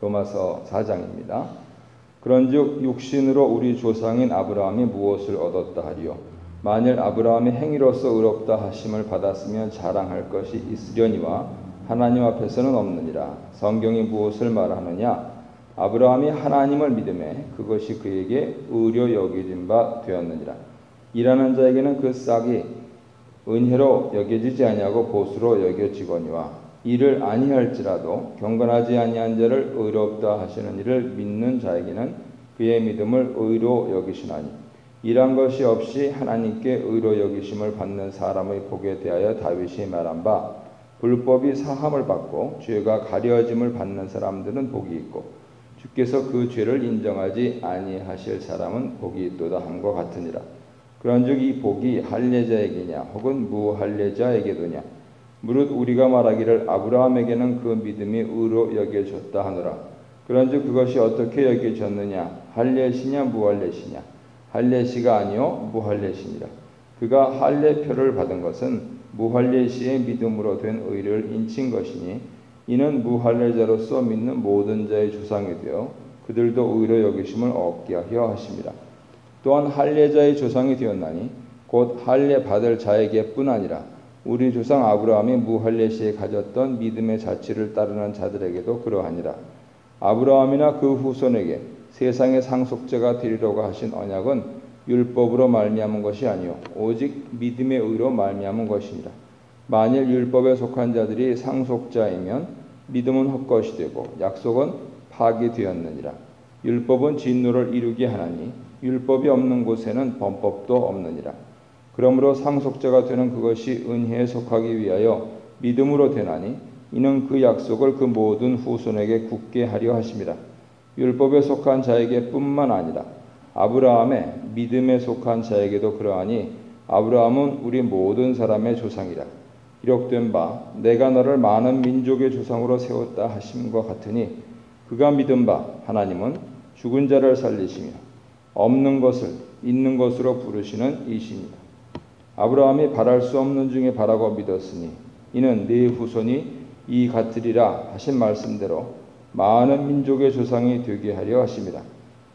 로마서 4장입니다. 그런즉 육신으로 우리 조상인 아브라함이 무엇을 얻었다 하리요? 만일 아브라함이 행위로서 의롭다 하심을 받았으면 자랑할 것이 있으려니와 하나님 앞에서는 없느니라. 성경이 무엇을 말하느냐? 아브라함이 하나님을 믿음에 그것이 그에게 의로 여겨진 바 되었느니라. 일하는 자에게는 그 싹이 은혜로 여겨지지 아니하고 보수로 여겨지거니와 이를 아니할지라도 경건하지 아니한 자를 의롭다 하시는 이를 믿는 자에게는 그의 믿음을 의로 여기시나니 일한 것이 없이 하나님께 의로 여기심을 받는 사람의 복에 대하여 다윗이 말한 바 불법이 사함을 받고 죄가 가려짐을 받는 사람들은 복이 있고 주께서 그 죄를 인정하지 아니하실 사람은 복이 있도다 함과 같으니라. 그런즉 이 복이 할례자에게냐 혹은 무할례자에게도냐? 무릇 우리가 말하기를 아브라함에게는 그 믿음이 의로 여겨졌다 하노라. 그런즉 그것이 어떻게 여겨졌느냐? 할례시냐 무할례시냐? 할례시가 아니요 무할례시니라. 그가 할례표를 받은 것은 무할례시의 믿음으로 된 의를 인친 것이니 이는 무할례자로서 믿는 모든 자의 조상이 되어 그들도 의로 여기심을 얻게 하려 하심이라. 또한 할례자의 조상이 되었나니 곧 할례 받을 자에게뿐 아니라 우리 조상 아브라함이 무할례시에 가졌던 믿음의 자취를 따르는 자들에게도 그러하니라. 아브라함이나 그 후손에게 세상의 상속자가 되리라고 하신 언약은 율법으로 말미암은 것이 아니요 오직 믿음의 의로 말미암은 것이니라. 만일 율법에 속한 자들이 상속자이면 믿음은 헛것이 되고 약속은 파기되었느니라. 율법은 진노를 이루게 하나니 율법이 없는 곳에는 범법도 없느니라. 그러므로 상속자가 되는 그것이 은혜에 속하기 위하여 믿음으로 되나니 이는 그 약속을 그 모든 후손에게 굳게 하려 하심이라. 율법에 속한 자에게 뿐만 아니라 아브라함의 믿음에 속한 자에게도 그러하니 아브라함은 우리 모든 사람의 조상이라. 기록된 바 내가 너를 많은 민족의 조상으로 세웠다 하심과 같으니 그가 믿은 바 하나님은 죽은 자를 살리시며 없는 것을 있는 것으로 부르시는 이시니라. 아브라함이 바랄 수 없는 중에 바라고 믿었으니 이는 네 후손이 이 같으리라 하신 말씀대로 많은 민족의 조상이 되게 하려 하심이라.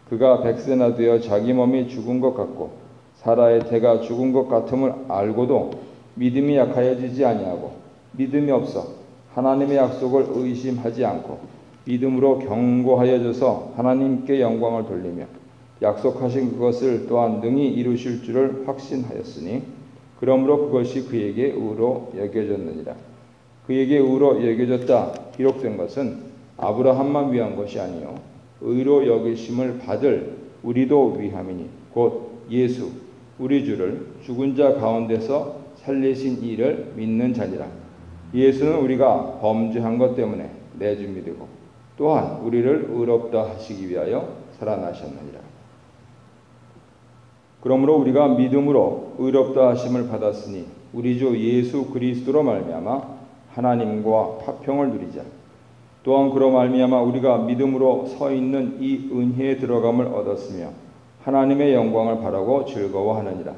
그가 백세나 되어 자기 몸이 죽은 것 같고 사라의 태가 죽은 것 같음을 알고도 믿음이 약하여지지 아니하고 믿음이 없어 하나님의 약속을 의심하지 않고 믿음으로 견고하여져서 하나님께 영광을 돌리며 약속하신 그것을 또한 능히 이루실 줄을 확신하였으니 그러므로 그것이 그에게 의로 여겨졌느니라. 그에게 의로 여겨졌다 기록된 것은 아브라함만 위한 것이 아니요 의로 여기심을 받을 우리도 위함이니 곧 예수 우리 주를 죽은 자 가운데서 살리신 이를 믿는 자니라. 예수는 우리가 범죄한 것 때문에 내줌이 되고 또한 우리를 의롭다 하시기 위하여 살아나셨느니라. 그러므로 우리가 믿음으로 의롭다 하심을 받았으니 우리 주 예수 그리스도로 말미암아 하나님과 화평을 누리자. 또한 그로 말미암아 우리가 믿음으로 서 있는 이 은혜에 들어감을 얻었으며 하나님의 영광을 바라고 즐거워하느니라.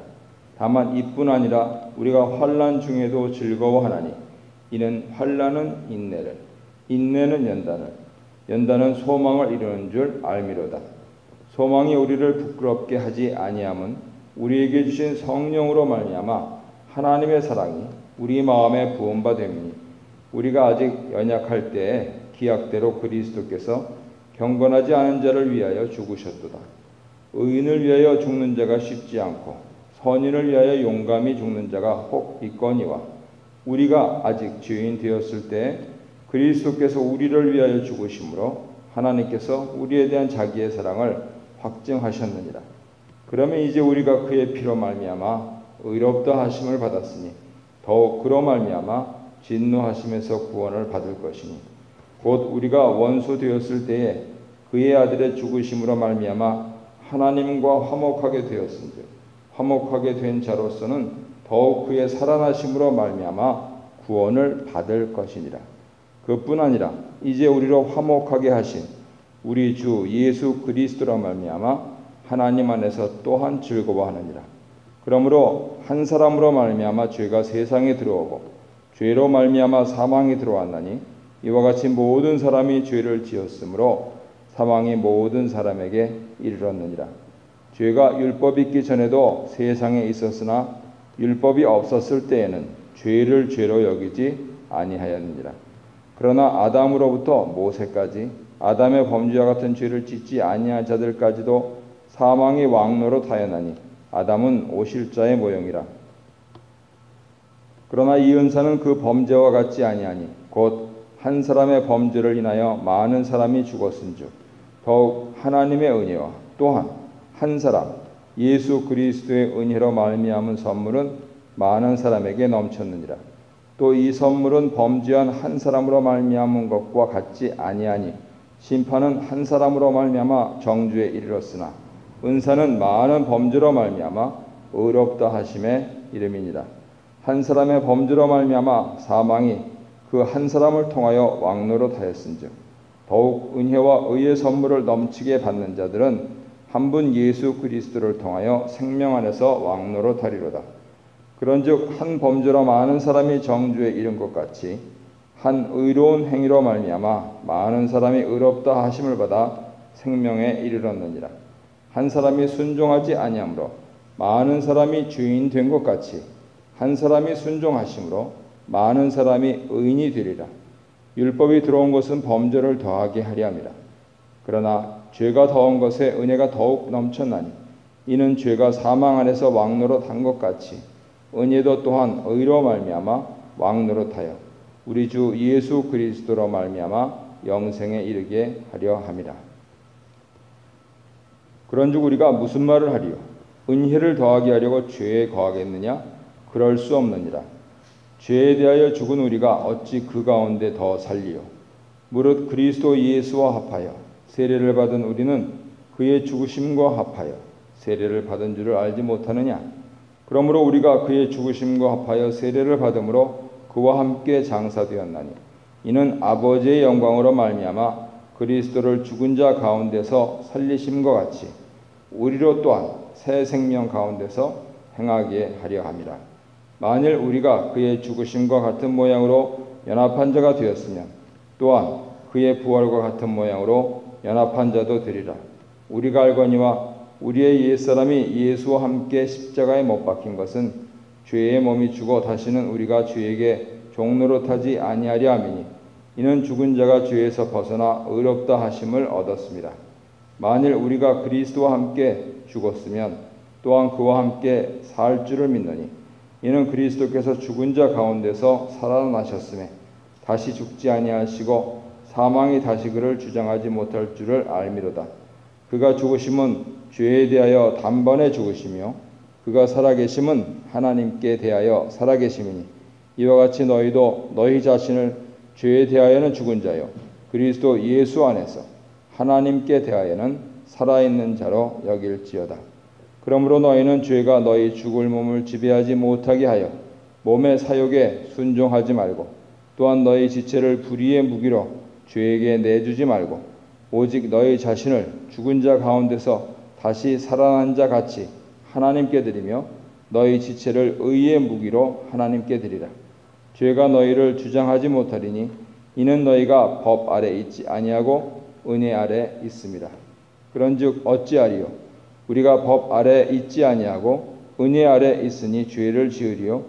다만 이뿐 아니라 우리가 환난 중에도 즐거워하나니 이는 환난은 인내를 인내는 연단을 연단은 소망을 이루는 줄 알미로다. 소망이 우리를 부끄럽게 하지 아니함은 우리에게 주신 성령으로 말미암아 하나님의 사랑이 우리 마음에 부음바 됨이니 우리가 아직 연약할 때에 기약대로 그리스도께서 경건하지 않은 자를 위하여 죽으셨도다. 의인을 위하여 죽는 자가 쉽지 않고 선인을 위하여 용감히 죽는 자가 혹 있거니와 우리가 아직 죄인 되었을 때에 그리스도께서 우리를 위하여 죽으심으로 하나님께서 우리에 대한 자기의 사랑을 확증하셨느니라. 그러면 이제 우리가 그의 피로 말미암아 의롭다 하심을 받았으니 더욱 그로 말미암아 진노하심에서 구원을 받을 것이니 곧 우리가 원수 되었을 때에 그의 아들의 죽으심으로 말미암아 하나님과 화목하게 되었은즉 화목하게 된 자로서는 더욱 그의 살아나심으로 말미암아 구원을 받을 것이니라. 그뿐 아니라 이제 우리로 화목하게 하신 우리 주 예수 그리스도로 말미암아 하나님 안에서 또한 즐거워하느니라. 그러므로 한 사람으로 말미암아 죄가 세상에 들어오고 죄로 말미암아 사망이 들어왔나니 이와 같이 모든 사람이 죄를 지었으므로 사망이 모든 사람에게 이르렀느니라. 죄가 율법이 있기 전에도 세상에 있었으나 율법이 없었을 때에는 죄를 죄로 여기지 아니하였느니라. 그러나 아담으로부터 모세까지 아담의 범죄와 같은 죄를 짓지 아니한 자들까지도 사망이 왕노로 타였나니 아담은 오실자의 모형이라. 그러나 이 은사는 그 범죄와 같지 아니하니 곧 한 사람의 범죄를 인하여 많은 사람이 죽었은즉 더욱 하나님의 은혜와 또한 한 사람 예수 그리스도의 은혜로 말미암은 선물은 많은 사람에게 넘쳤느니라. 또 이 선물은 범죄한 한 사람으로 말미암은 것과 같지 아니하니 심판은 한 사람으로 말미암아 정죄에 이르렀으나 은사는 많은 범죄로 말미암아 의롭다 하심의 이름이니라. 한 사람의 범죄로 말미암아 사망이 그 한 사람을 통하여 왕노로 타였은즉 더욱 은혜와 의의 선물을 넘치게 받는 자들은 한 분 예수 그리스도를 통하여 생명 안에서 왕노로 타리로다. 그런즉 한 범죄로 많은 사람이 정죄에 이른 것 같이 한 의로운 행위로 말미암아 많은 사람이 의롭다 하심을 받아 생명에 이르렀느니라. 한 사람이 순종하지 아니하므로 많은 사람이 죄인 된 것 같이 한 사람이 순종하심으로 많은 사람이 의인이 되리라. 율법이 들어온 것은 범죄를 더하게 하려 함이라. 그러나 죄가 더한 것에 은혜가 더욱 넘쳤나니 이는 죄가 사망 안에서 왕노로 탄 것 같이 은혜도 또한 의로 말미암아 왕노로 타여 우리 주 예수 그리스도로 말미암아 영생에 이르게 하려 함이라. 그런즉 우리가 무슨 말을 하리요? 은혜를 더하게 하려고 죄에 거하겠느냐? 그럴 수 없느니라. 죄에 대하여 죽은 우리가 어찌 그 가운데 더 살리요? 무릇 그리스도 예수와 합하여 세례를 받은 우리는 그의 죽으심과 합하여 세례를 받은 줄을 알지 못하느냐? 그러므로 우리가 그의 죽으심과 합하여 세례를 받음으로 그와 함께 장사되었나니 이는 아버지의 영광으로 말미암아 그리스도를 죽은 자 가운데서 살리심과 같이 우리로 또한 새 생명 가운데서 행하게 하려 함이라. 만일 우리가 그의 죽으심과 같은 모양으로 연합한 자가 되었으면 또한 그의 부활과 같은 모양으로 연합한 자도 되리라. 우리가 알거니와 우리의 옛사람이 예수와 함께 십자가에 못 박힌 것은 죄의 몸이 죽어 다시는 우리가 죄에게 종노릇하지 아니하려 함이니 이는 죽은 자가 죄에서 벗어나 의롭다 하심을 얻었습니다. 만일 우리가 그리스도와 함께 죽었으면 또한 그와 함께 살 줄을 믿노니 이는 그리스도께서 죽은 자 가운데서 살아나셨음에 다시 죽지 아니하시고 사망이 다시 그를 주장하지 못할 줄을 알미로다. 그가 죽으심은 죄에 대하여 단번에 죽으시며 그가 살아계심은 하나님께 대하여 살아계심이니 이와 같이 너희도 너희 자신을 죄에 대하여는 죽은 자요 그리스도 예수 안에서 하나님께 대하여는 살아있는 자로 여길지어다. 그러므로 너희는 죄가 너희 죽을 몸을 지배하지 못하게 하여 몸의 사욕에 순종하지 말고 또한 너희 지체를 불의의 무기로 죄에게 내주지 말고 오직 너희 자신을 죽은 자 가운데서 다시 살아난 자 같이 하나님께 드리며 너희 지체를 의의 무기로 하나님께 드리라. 죄가 너희를 주장하지 못하리니 이는 너희가 법 아래 있지 아니하고 은혜 아래 있습니다. 그런즉 어찌하리요? 우리가 법 아래 있지 아니하고 은혜 아래 있으니 죄를 지으리요?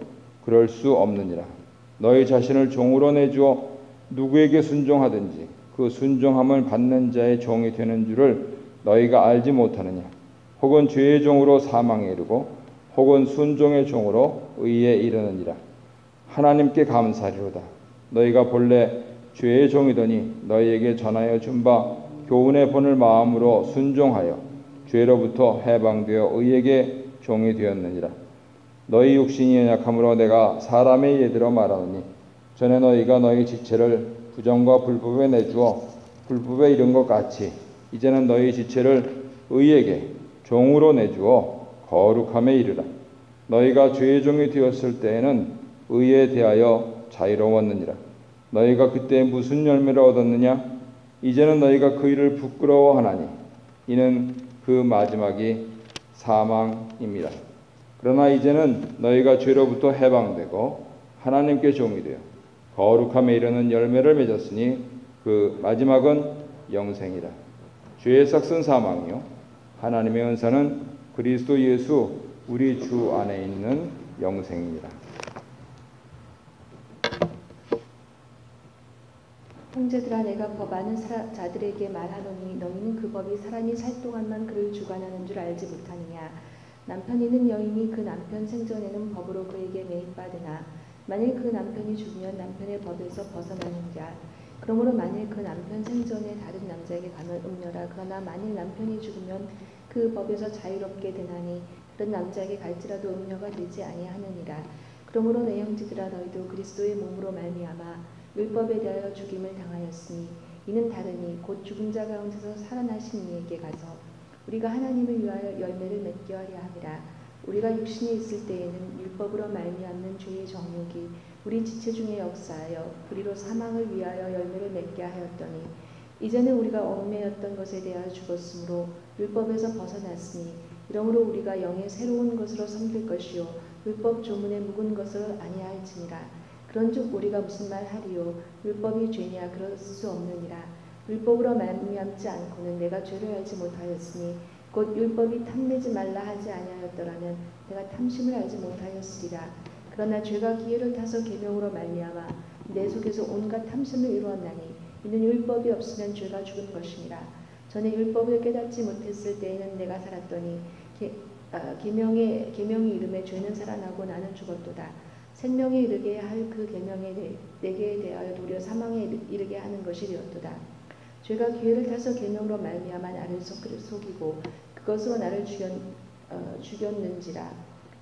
그럴 수 없느니라. 너희 자신을 종으로 내주어 누구에게 순종하든지 그 순종함을 받는 자의 종이 되는 줄을 너희가 알지 못하느냐? 혹은 죄의 종으로 사망에 이르고 혹은 순종의 종으로 의에 이르느니라. 하나님께 감사리로다. 너희가 본래 죄의 종이더니 너희에게 전하여 준 바 교훈의 본을 마음으로 순종하여 죄로부터 해방되어 의에게 종이 되었느니라. 너희 육신이 연약함으로 내가 사람의 예대로 말하노니 전에 너희가 너희 지체를 부정과 불법에 내주어 불법에 이른 것 같이 이제는 너희 지체를 의에게 종으로 내주어 거룩함에 이르라. 너희가 죄의 종이 되었을 때에는 의에 대하여 자유로웠느니라. 너희가 그때 무슨 열매를 얻었느냐? 이제는 너희가 그 일을 부끄러워하나니 이는 그 마지막이 사망입니다. 그러나 이제는 너희가 죄로부터 해방되고 하나님께 종이 되어 거룩함에 이르는 열매를 맺었으니 그 마지막은 영생이라. 죄의 삭은 사망이요 하나님의 은사는 그리스도 예수 우리 주 안에 있는 영생이라. 형제들아, 내가 많은 자들에게 말하노니 너희는 그 법이 사람이 살 동안만 그를 주관하는 줄 알지 못하느냐. 남편 있는 여인이 그 남편 생전에는 법으로 그에게 매입받으나 만일 그 남편이 죽으면 남편의 법에서 벗어나느니라. 그러므로 만일 그 남편 생전에 다른 남자에게 가면 음녀라. 그러나 만일 남편이 죽으면 그 법에서 자유롭게 되나니 다른 남자에게 갈지라도 음녀가 되지 아니하느니라. 그러므로 내 형제들아, 너희도 그리스도의 몸으로 말미암아 율법에 대하여 죽임을 당하였으니 이는 다르니 곧 죽은 자 가운데서 살아나신 이에게 가서 우리가 하나님을 위하여 열매를 맺게 하려 함이라. 우리가 육신에 있을 때에는 율법으로 말미암는 죄의 정욕이 우리 지체 중에 역사하여 우리로 사망을 위하여 열매를 맺게 하였더니 이제는 우리가 얽매였던 것에 대하여 죽었으므로 율법에서 벗어났으니 이러므로 우리가 영의 새로운 것으로 섬길 것이요 율법 조문에 묵은 것을 아니할지니라. 그런즉 우리가 무슨 말 하리요? 율법이 죄냐? 그럴 수 없느니라. 율법으로 말미암지 않고는 내가 죄를 알지 못하였으니 곧 율법이 탐내지 말라 하지 아니하였더라면 내가 탐심을 알지 못하였으리라. 그러나 죄가 기회를 타서 계명으로 말미암아 내 속에서 온갖 탐심을 이루었나니 이는 율법이 없으면 죄가 죽은 것이니라. 전에 율법을 깨닫지 못했을 때에는 내가 살았더니 계명이 이름에 죄는 살아나고 나는 죽었도다. 생명에 이르게 할 그 계명에 내게 대하여 도리어 사망에 이르게 하는 것이 되었도다. 죄가 기회를 타서 계명으로 말미암아 나를 속이고 그것으로 나를 죽였는지라.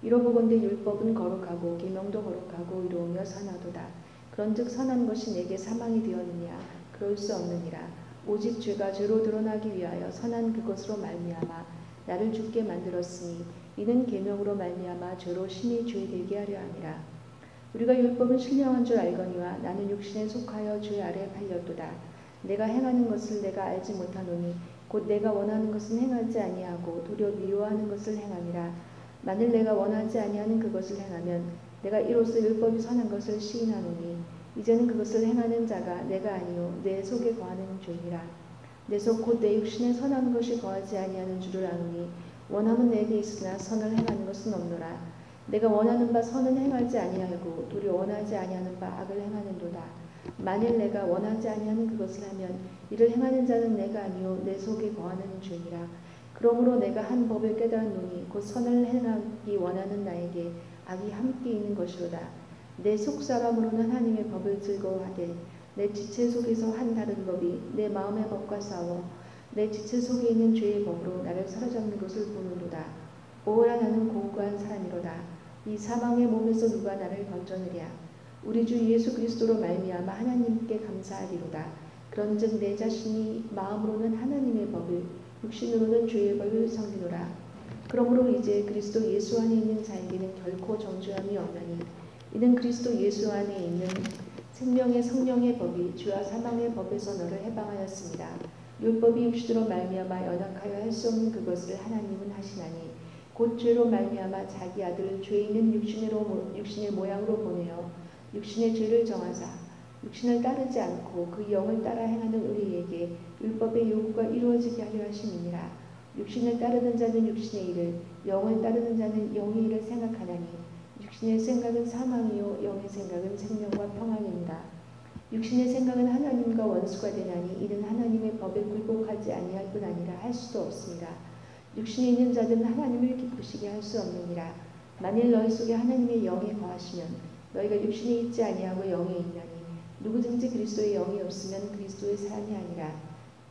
이러보건대 율법은 거룩하고 계명도 거룩하고 이로우며 선하도다. 그런즉 선한 것이 내게 사망이 되었느냐? 그럴 수 없느니라. 오직 죄가 죄로 드러나기 위하여 선한 그것으로 말미암아 나를 죽게 만들었으니 이는 계명으로 말미암아 죄로 심히 죄되게 하려 함이라. 우리가 율법은 신령한 줄 알거니와 나는 육신에 속하여 죄 아래 팔렸도다. 내가 행하는 것을 내가 알지 못하노니 곧 내가 원하는 것은 행하지 아니하고 도리어 미워하는 것을 행함이라. 만일 내가 원하지 아니하는 그것을 행하면 내가 이로써 율법이 선한 것을 시인하노니 이제는 그것을 행하는 자가 내가 아니요 내 속에 거하는 죄니라. 내 속 곧 내 육신에 선한 것이 거하지 아니하는 줄을 아노니 원함은 내게 있으나 선을 행하는 것은 없노라. 내가 원하는 바 선은 행하지 아니하고 도리어 원하지 아니하는 바 악을 행하는도다. 만일 내가 원하지 아니하는 그것을 하면 이를 행하는 자는 내가 아니요 내 속에 거하는 죄니라. 그러므로 내가 한 법을 깨달았노니 곧 선을 행하기 원하는 나에게 악이 함께 있는 것이로다. 내 속사람으로는 하나님의 법을 즐거워하되 내 지체 속에서 한 다른 법이 내 마음의 법과 싸워 내 지체 속에 있는 죄의 법으로 나를 사로잡는 것을 보는도다. 오라, 나는 고고한 사람이로다. 이 사망의 몸에서 누가 나를 건져내랴. 우리 주 예수 그리스도로 말미암아 하나님께 감사하리로다. 그런즉 내 자신이 마음으로는 하나님의 법을 육신으로는 죄의 법을 섬기노라. 그러므로 이제 그리스도 예수 안에 있는 자에게는 결코 정죄함이 없나니 이는 그리스도 예수 안에 있는 생명의 성령의 법이 죄와 사망의 법에서 너를 해방하였습니다. 율법이 육신으로 말미암아 연약하여 할 수 없는 그것을 하나님은 하시나니 곧 죄로 말미암아 자기 아들을 죄 있는 육신의 모양으로 보내어 육신의 죄를 정하사 육신을 따르지 않고 그 영을 따라 행하는 우리에게 율법의 요구가 이루어지게 하려 하심이니라. 육신을 따르는 자는 육신의 일을, 영을 따르는 자는 영의 일을 생각하나니 육신의 생각은 사망이요 영의 생각은 생명과 평안입니다. 육신의 생각은 하나님과 원수가 되나니 이는 하나님의 법에 굴복하지 아니할 뿐 아니라 할 수도 없습니다. 육신에 있는 자들은 하나님을 기쁘시게 할 수 없느니라. 만일 너희 속에 하나님의 영이 거하시면 너희가 육신에 있지 아니하고 영에 있나니 누구든지 그리스도의 영이 없으면 그리스도의 사람이 아니라.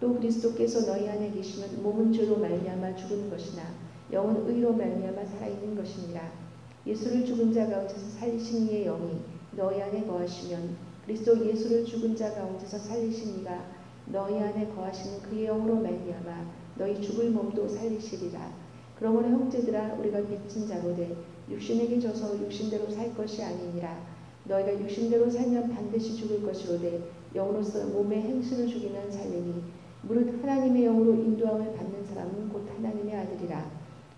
또 그리스도께서 너희 안에 계시면 몸은 죄로 말미암아 죽은 것이나 영은 의로 말미암아 살아있는 것이니라. 예수를 죽은 자 가운데서 살리신 이의 영이 너희 안에 거하시면 그리스도 예수를 죽은 자 가운데서 살리신 이가 너희 안에 거하시는 그의 영으로 말미암아 너희 죽을 몸도 살리시리라. 그러므로 형제들아, 우리가 빚진 자로되 육신에게 져서 육신대로 살 것이 아니니라. 너희가 육신대로 살면 반드시 죽을 것이로되 영으로서 몸의 행실을 죽이면 살리니 무릇 하나님의 영으로 인도함을 받는 사람은 곧 하나님의 아들이라.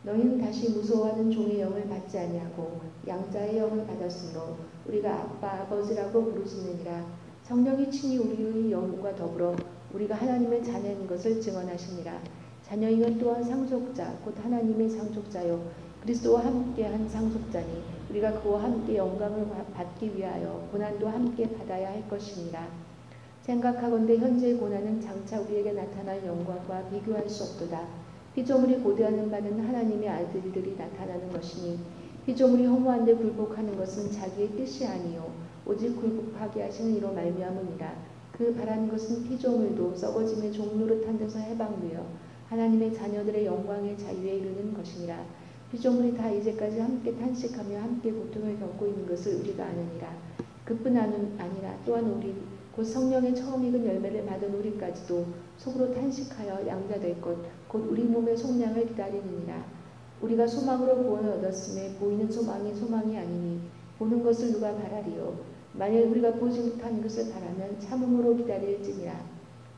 너희는 다시 무서워하는 종의 영을 받지 아니하고 양자의 영을 받았으므로 우리가 아빠 아버지라고 부르시느니라. 성령이 친히 우리의 영과 더불어 우리가 하나님의 자녀인 것을 증언하시니라. 자녀인 것 또한 상속자 곧 하나님의 상속자요 그리스도와 함께한 상속자니 우리가 그와 함께 영광을 받기 위하여 고난도 함께 받아야 할 것이니라. 생각하건대 현재의 고난은 장차 우리에게 나타날 영광과 비교할 수 없도다. 피조물이 고대하는 바는 하나님의 아들들이 나타나는 것이니 피조물이 허무한데 굴복하는 것은 자기의 뜻이 아니요 오직 굴복하게 하시는 이로 말미암으니라. 그 바라는 것은 피조물도 썩어짐의 종노릇한 데서 해방되어 하나님의 자녀들의 영광의 자유에 이르는 것이니라. 피조물이 다 이제까지 함께 탄식하며 함께 고통을 겪고 있는 것을 우리가 아느니라. 그뿐 아니라 또한 우리 곧 성령의 처음 익은 열매를 받은 우리까지도 속으로 탄식하여 양자될 것 곧 우리 몸의 속량을 기다리느니라. 우리가 소망으로 구원을 얻었음에 보이는 소망이 소망이 아니니 보는 것을 누가 바라리요. 만일 우리가 보지 못한 것을 바라면 참음으로 기다릴지니라.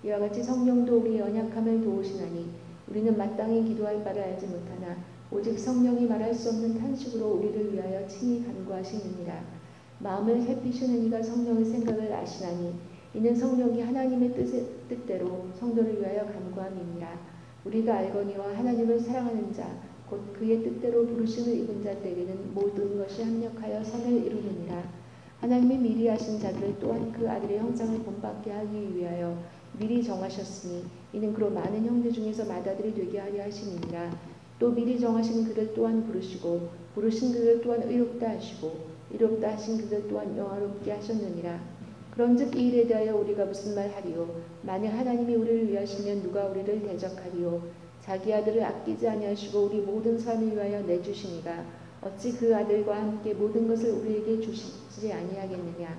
이와 같이 성령도 우리의 연약함을 도우시나니 우리는 마땅히 기도할 바를 알지 못하나 오직 성령이 말할 수 없는 탄식으로 우리를 위하여 친히 간구하시느니라. 마음을 살피시는 이가 성령의 생각을 아시나니 이는 성령이 하나님의 뜻대로 성도를 위하여 간구함이니라. 우리가 알거니와 하나님을 사랑하는 자 곧 그의 뜻대로 부르심을 입은 자들에게는 모든 것이 합력하여 선을 이루느니라. 하나님이 미리 하신 자들을 또한 그 아들의 형상을 본받게 하기 위하여 미리 정하셨으니 이는 그로 많은 형제 중에서 맏아들이 되게 하려 하심이니라. 또 미리 정하신 그들 또한 부르시고 부르신 그들 또한 의롭다 하시고 의롭다 하신 그들 또한 영화롭게 하셨느니라. 그런즉 이 일에 대하여 우리가 무슨 말하리요? 만일 하나님이 우리를 위하시면 누가 우리를 대적하리요? 자기 아들을 아끼지 아니하시고 우리 모든 사람을 위하여 내주시니가 어찌 그 아들과 함께 모든 것을 우리에게 주시지 아니하겠느냐?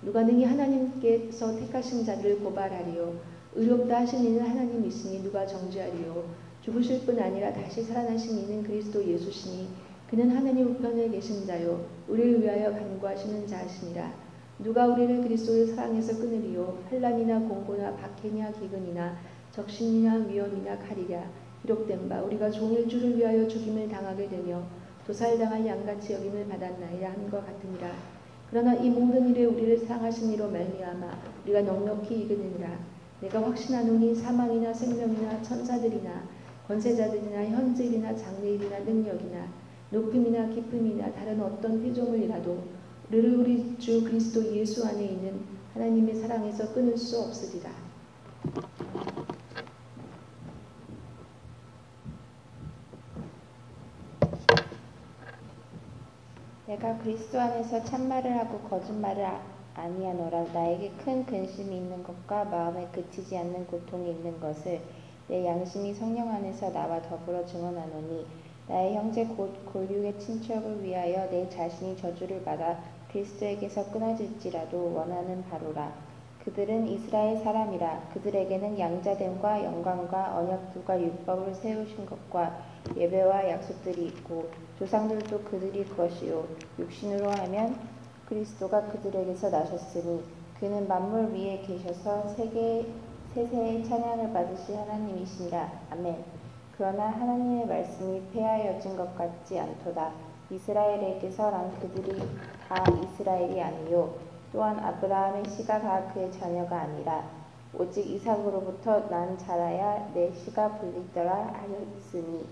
누가 능히 하나님께서 택하신 자들을 고발하리요? 의롭다 하신 이는 하나님이시니 누가 정죄하리요? 죽으실 뿐 아니라 다시 살아나신 이는 그리스도 예수시니 그는 하나님 우편에 계신 자요 우리를 위하여 간구하시는 자시니라. 누가 우리를 그리스도의 사랑에서 끊으리요? 환난이나 공고나 박해냐 기근이나 적신이나 위험이나 칼이랴. 기록된 바 우리가 종일 주를 위하여 죽임을 당하게 되며 도살당할 양같이 여김을 받았나이다 한 것 같으니라. 그러나 이 모든 일에 우리를 사랑하신 이로 말미암아 우리가 넉넉히 이기느니라. 내가 확신하노니 사망이나 생명이나 천사들이나 권세자들이나 현재일이나 장래일이나 능력이나 높음이나 깊음이나 다른 어떤 피조물이라도 우리를 우리 주 그리스도 예수 안에 있는 하나님의 사랑에서 끊을 수 없으리라. 내가 그리스도 안에서 참말을 하고 거짓말을 아니하노라. 나에게 큰 근심이 있는 것과 마음에 그치지 않는 고통이 있는 것을 내 양심이 성령 안에서 나와 더불어 증언하노니 나의 형제 곧 골육의 친척을 위하여 내 자신이 저주를 받아 그리스도에게서 끊어질지라도 원하는 바로라. 그들은 이스라엘 사람이라. 그들에게는 양자됨과 영광과 언약들과 율법을 세우신 것과 예배와 약속들이 있고 조상들도 그들이 것이요 육신으로 하면 그리스도가 그들에게서 나셨으니 그는 만물 위에 계셔서 세세의 찬양을 받으실 하나님이시니라. 아멘. 그러나 하나님의 말씀이 폐하여진 것 같지 않도다. 이스라엘에게서 난 그들이 다 이스라엘이 아니요 또한 아브라함의 씨가 다 그의 자녀가 아니라 오직 이삭으로부터 난 자라야 내 씨가 불리더라 하였으니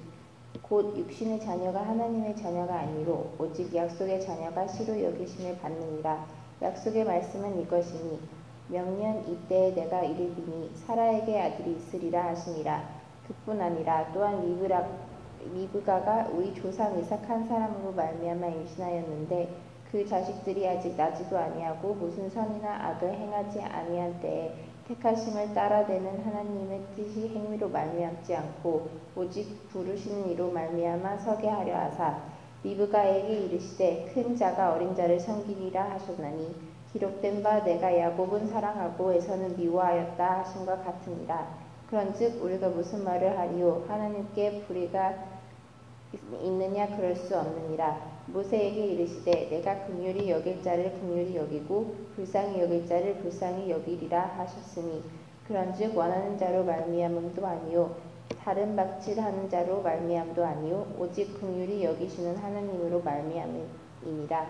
곧 육신의 자녀가 하나님의 자녀가 아니로 오직 약속의 자녀가 씨로 여기심을 받느니라. 약속의 말씀은 이것이니 명년 이때에 내가 이르리니 사라에게 아들이 있으리라 하시니라. 그뿐 아니라 또한 리브가가 우리 조상 이삭 한 사람으로 말미암아 임신하였는데 그 자식들이 아직 나지도 아니하고 무슨 선이나 악을 행하지 아니한 때에 택하심을 따라되는 하나님의 뜻이 행위로 말미암지 않고 오직 부르시는 이로 말미암아 서게 하려 하사 리브가에게 이르시되 큰 자가 어린 자를 섬기리라 하셨나니 기록된 바 내가 야곱은 사랑하고 에서는 미워하였다 하심과 같으니라. 그런즉 우리가 무슨 말을 하리요? 하나님께 불의가 있느냐? 그럴 수 없느니라. 모세에게 이르시되 내가 긍휼히 여길 자를 긍휼히 여기고 불쌍히 여길 자를 불쌍히 여기리라 하셨으니 그런즉 원하는 자로 말미암음도 아니요 다른 박질하는 자로 말미암도 아니요 오직 긍휼히 여기시는 하나님으로 말미암이니라.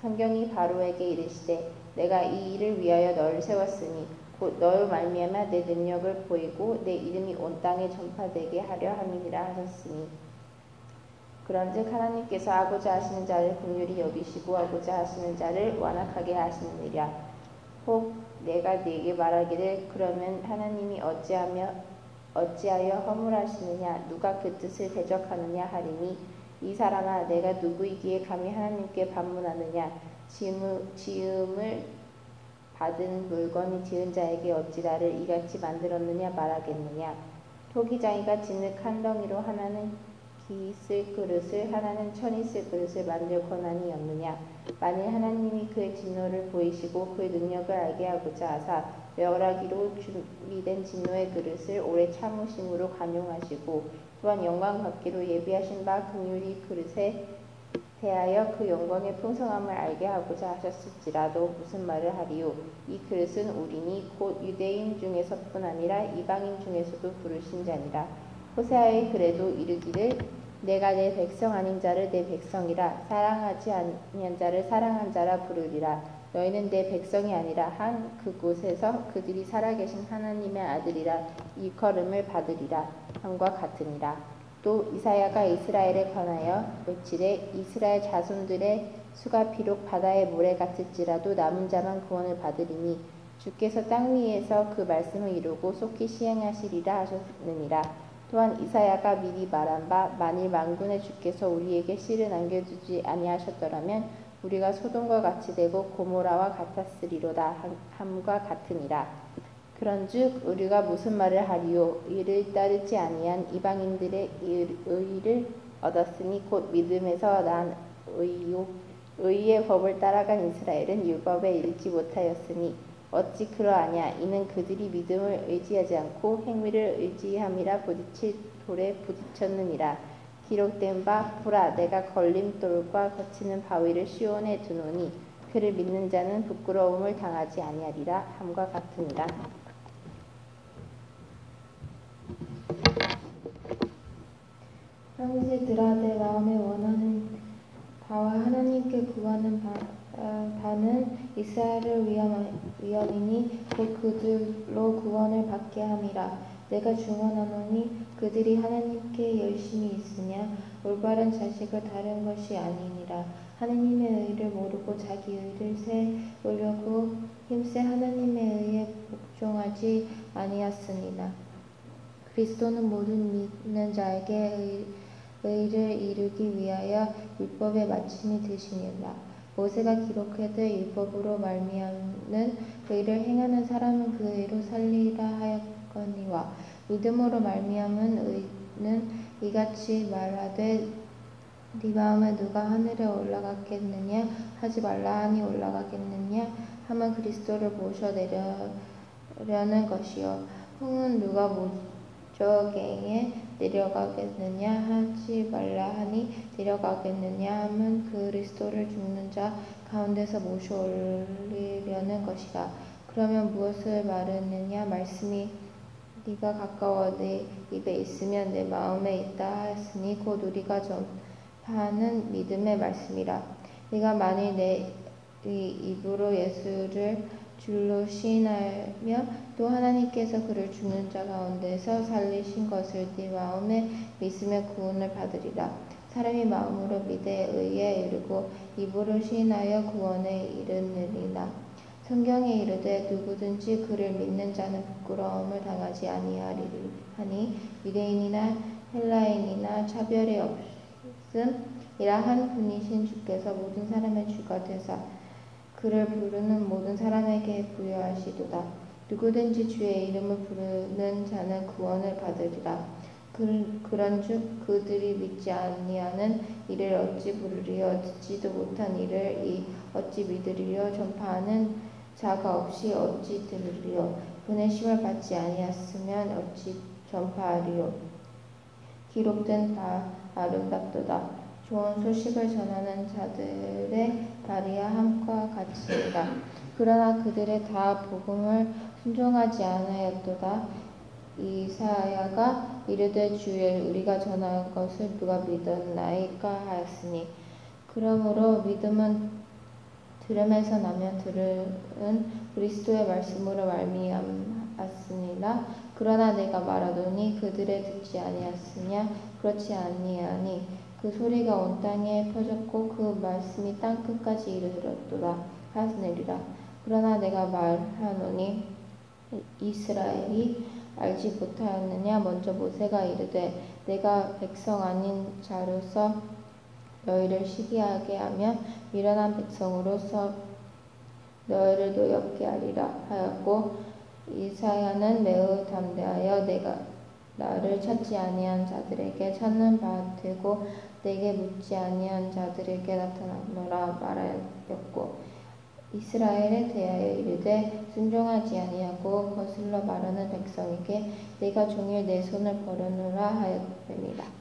성경이 바로에게 이르시되 내가 이 일을 위하여 너를 세웠으니 곧 너로 말미암아 내 능력을 보이고 내 이름이 온 땅에 전파되게 하려 함이니라 하셨으니 그런즉 하나님께서 하고자 하시는 자를 긍휼히 여기시고 하고자 하시는 자를 완악하게 하시느니라. 혹 내가 네게 말하기를 그러면 하나님이 어찌하여 허물하시느냐 누가 그 뜻을 대적하느냐 하리니 이 사람아 내가 누구이기에 감히 하나님께 반문하느냐 지음을 받은 물건이 지은 자에게 어찌 나를 이같이 만들었느냐 말하겠느냐. 토기장이가 진흙 한 덩이로 하나는 기 쓸 그릇을 하나는 천이 쓸 그릇을 만들 권한이 없느냐. 만일 하나님이 그의 진노를 보이시고 그의 능력을 알게 하고자 하사 멸하기로 준비된 진노의 그릇을 오래 참으심으로 간용하시고 또한 영광 받기로 예비하신 바 긍휼히 그릇에 대하여 그 영광의 풍성함을 알게 하고자 하셨을지라도 무슨 말을 하리요. 이 그릇은 우리니 곧 유대인 중에서뿐 아니라 이방인 중에서도 부르신 자니라. 호세아의 글에도 이르기를 내가 내 백성 아닌 자를 내 백성이라 사랑하지 아니한 자를 사랑한 자라 부르리라. 너희는 내 백성이 아니라 한 그곳에서 그들이 살아계신 하나님의 아들이라 일컬음을 받으리라 함과 같으니라. 또 이사야가 이스라엘에 관하여 외치되 이스라엘 자손들의 수가 비록 바다의 모래 같을지라도 남은 자만 구원을 받으리니 주께서 땅 위에서 그 말씀을 이루고 속히 시행하시리라 하셨느니라. 또한 이사야가 미리 말한 바 만일 만군의 주께서 우리에게 씨를 남겨두지 아니하셨더라면 우리가 소돔과 같이 되고 고모라와 같았으리로다 함과 같으니라. 그런즉 우리가 무슨 말을 하리요. 이를 따르지 아니한 이방인들의 의를 얻었으니 곧 믿음에서 난 의요. 의의 법을 따라간 이스라엘은 율법에 이르지 못하였으니 어찌 그러하냐. 이는 그들이 믿음을 의지하지 않고 행위를 의지함이라 부딪힐 돌에 부딪혔느니라. 기록된 바 보라 내가 걸림돌과 거치는 바위를 시온에 두노니 그를 믿는 자는 부끄러움을 당하지 아니하리라 함과 같으니라. 형제들아 내 마음에 원하는 바와 하나님께 구하는 바는 이스라엘을 위함이니 곧 그들로 구원을 받게 함이라. 내가 중언하노니 그들이 하나님께 열심히 있으냐 올바른 자식을 다른 것이 아니니라. 하나님의 의를 모르고 자기 의를 세우려고 힘써 하나님의 의에 복종하지 아니하였으니라. 그리스도는 모든 믿는 자에게 의를 이루기 위하여 율법의 마침이 되시니라. 모세가 기록하되 율법으로 말미암는 의를 행하는 사람은 그 의로 살리라 하였거니와 믿음으로 말미암은 의는 이같이 말하되 네 마음에 누가 하늘에 올라가겠느냐 하지 말라 하니 올라가겠느냐 하면 그리스도를 모셔내려는 것이요 흥은 누가 목적행에 내려가겠느냐 하지 말라 하니 내려가겠느냐 하면 그리스도를 죽는 자 가운데서 모셔 올리려는 것이라. 그러면 무엇을 말하느냐 말씀이 네가 가까워 내 입에 있으면 내 마음에 있다 하였으니 곧 우리가 전파하는 믿음의 말씀이라. 네가 만일 내 입으로 예수를 줄로 시인하며 또 하나님께서 그를 죽는 자 가운데서 살리신 것을 네 마음에 믿으며 구원을 받으리라. 사람이 마음으로 믿에 의에 이르고 입으로 시인하여 구원에 이르느니라. 성경에 이르되 누구든지 그를 믿는 자는 부끄러움을 당하지 아니하리니 유대인이나 헬라인이나 차별이 없음이라 한 분이신 주께서 모든 사람의 주가 되사 그를 부르는 모든 사람에게 부여하시도다. 누구든지 주의 이름을 부르는 자는 구원을 받으리라. 그런즉 그들이 믿지 아니하는 이를 어찌 부르리요. 듣지도 못한 이를 어찌 믿으리요. 전파하는 자가 없이 어찌 들으리요. 보내심을 받지 아니하였으면 어찌 전파하리요. 기록된 바 아름답도다. 좋은 소식을 전하는 자들의 다리와 함과 같이니라. 그러나 그들의 다 복음을 순종하지 아니하였도다. 이사야가 이르되 주의 우리가 전하는 것을 누가 믿었나이까 하였으니 그러므로 믿음은 들음에서 나며 들음은 그리스도의 말씀으로 말미암았으니라. 그러나 내가 말하노니 그들의 듣지 아니하였으냐 그렇지 아니하니 그 소리가 온 땅에 퍼졌고 그 말씀이 땅 끝까지 이르렀도다 하였느니라. 그러나 내가 말하노니 이스라엘이 알지 못하였느냐. 먼저 모세가 이르되 내가 백성 아닌 자로서 너희를 시기하게 하며 미련한 백성으로서 너희를 노엽게 하리라 하였고 이사야는 매우 담대하여 내가 나를 찾지 아니한 자들에게 찾는 바 되고 내게 묻지 아니한 자들에게 나타나노라 말하였고 이스라엘에 대하여 이르되 순종하지 아니하고 거슬러 말하는 백성에게 내가 종일 내 손을 벌여놓으라 하였느니라.